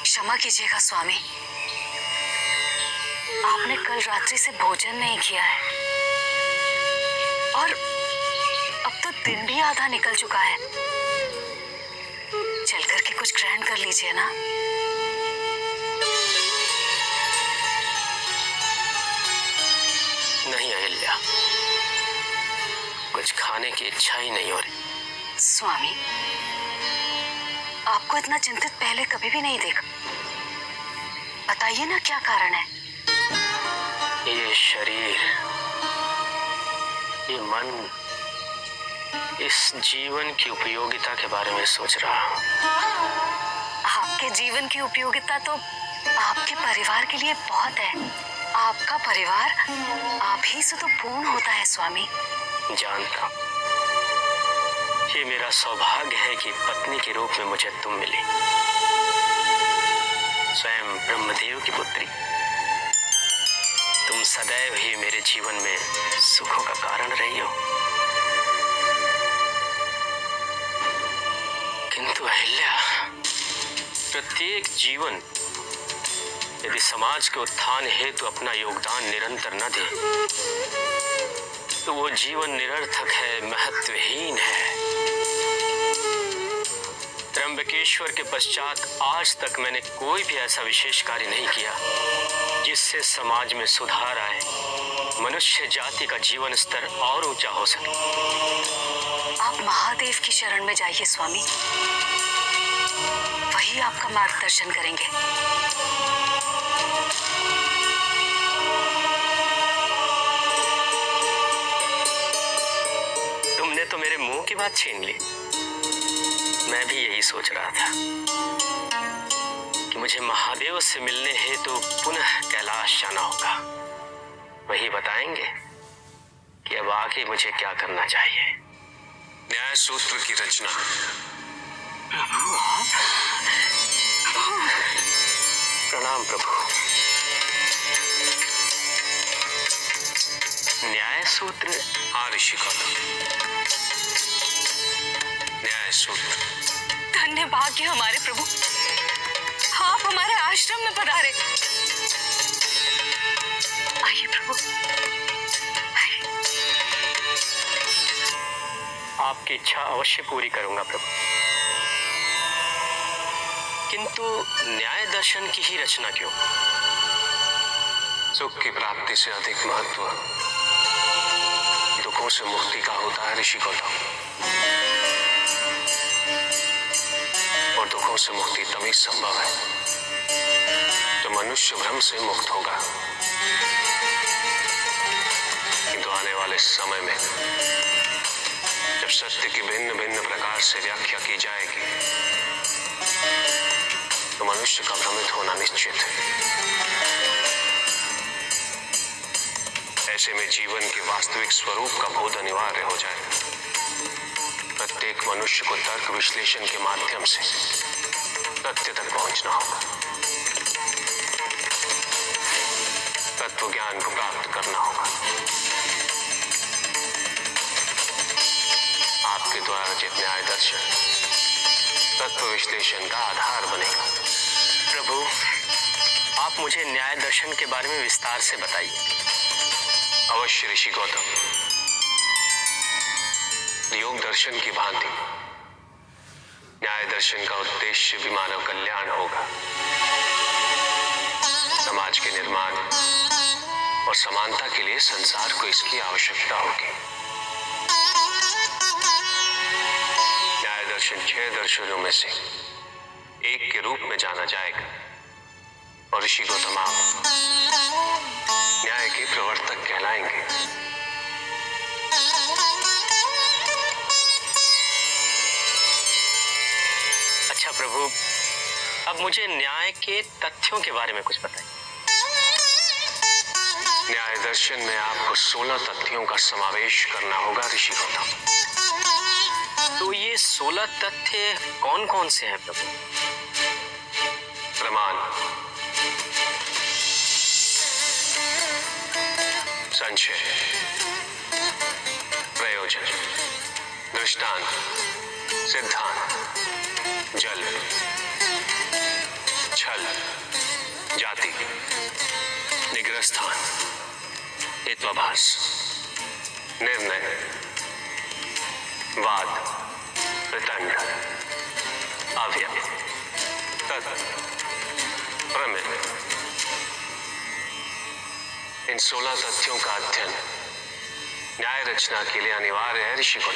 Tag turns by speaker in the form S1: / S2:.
S1: क्षमा कीजिएगा स्वामी, आपने कल रात्रि से भोजन नहीं किया है और अब तो दिन भी आधा निकल चुका है। चल करके कुछ ग्रहण कर लीजिए ना।
S2: नहीं अहिल्या, कुछ खाने की इच्छा ही नहीं हो रही।
S1: स्वामी, आपको इतना चिंतित पहले कभी भी नहीं देखा। बताइए ना क्या कारण है।
S2: ये शरीर, ये मन, इस जीवन की उपयोगिता के बारे में सोच रहा हूं।
S1: आपके जीवन की उपयोगिता तो आपके परिवार के लिए बहुत है। आपका परिवार आप ही से तो पूर्ण होता है स्वामी।
S2: जानता हूं, ये मेरा सौभाग्य है कि पत्नी के रूप में मुझे तुम मिली, स्वयं ब्रह्मदेव की पुत्री। तुम सदैव ही मेरे जीवन में सुखों का कारण रही हो। किंतु अहिल्या, प्रत्येक जीवन यदि समाज के उत्थान हेतु अपना योगदान निरंतर न दे तो वो जीवन निरर्थक है, महत्वहीन है। त्र्यंबकेश्वर के पश्चात आज तक मैंने कोई भी ऐसा विशेष कार्य नहीं किया जिससे समाज में सुधार आए, मनुष्य जाति का जीवन स्तर और ऊंचा हो सके।
S1: आप महादेव की शरण में जाइए स्वामी, वही आपका मार्गदर्शन करेंगे।
S2: तुमने तो मेरे मुंह की बात छीन ली। मैं भी यही सोच रहा था कि मुझे महादेव से मिलने हेतु पुनः कैलाश जाना होगा। वही बताएंगे कि अब आगे मुझे क्या करना चाहिए।
S3: न्याय सूत्र की रचना।
S2: प्रभु आप? प्रणाम प्रभु। न्याय सूत्र?
S3: हाँ ऋषि गौतम, न्याय सूत्र।
S1: धन्य भाग्य हमारे प्रभु, आप हमारे आश्रम में पधारे। आइए प्रभु, आइए।
S2: आपकी इच्छा अवश्य पूरी करूंगा प्रभु, किंतु न्याय दर्शन की ही रचना क्यों?
S3: सुख की प्राप्ति से अधिक महत्व दुखों से मुक्ति का होता है ऋषि गौतम। और दुखों से मुक्ति तभी संभव है तो मनुष्य भ्रम से मुक्त होगा। किंतु आने वाले समय में जब सत्य की भिन्न भिन्न प्रकार से व्याख्या की जाएगी तो मनुष्य का भ्रमित होना निश्चित है। ऐसे में जीवन के वास्तविक स्वरूप का बोध अनिवार्य हो जाए। प्रत्येक मनुष्य को तर्क विश्लेषण के माध्यम से सत्य तक पहुंचना होगा, तत्व ज्ञान को प्राप्त करना होगा। आपके द्वारा रचित न्याय दर्शन तत्व विश्लेषण का आधार बनेगा।
S2: प्रभु, आप मुझे न्याय दर्शन के बारे में विस्तार से बताइए।
S3: अवश्य ऋषि गौतम। योग दर्शन की भांति न्याय दर्शन का उद्देश्य भी मानव कल्याण होगा। समाज के निर्माण और समानता के लिए संसार को इसकी आवश्यकता होगी। न्याय दर्शन 6 दर्शनों में से एक के रूप में जाना जाएगा और ऋषि गौतम आप न्याय के प्रवर्तक कहलाएंगे।
S2: अच्छा प्रभु, अब मुझे न्याय के तथ्यों के बारे में कुछ बताइए।
S3: न्याय दर्शन में आपको 16 तथ्यों का समावेश करना होगा ऋषि गौतम।
S2: तो ये 16 तथ्य कौन कौन से हैं प्रभु?
S3: प्रमाण, संशय, प्रयोजन, दृष्टांत, सिद्धांत, जल, छल, स्वभाष, निर्णय, वाद, वितंड, अव्यय, तत्, प्रमेय। इन 16 तथ्यों का अध्ययन न्याय रचना के लिए अनिवार्य है ऋषिगण।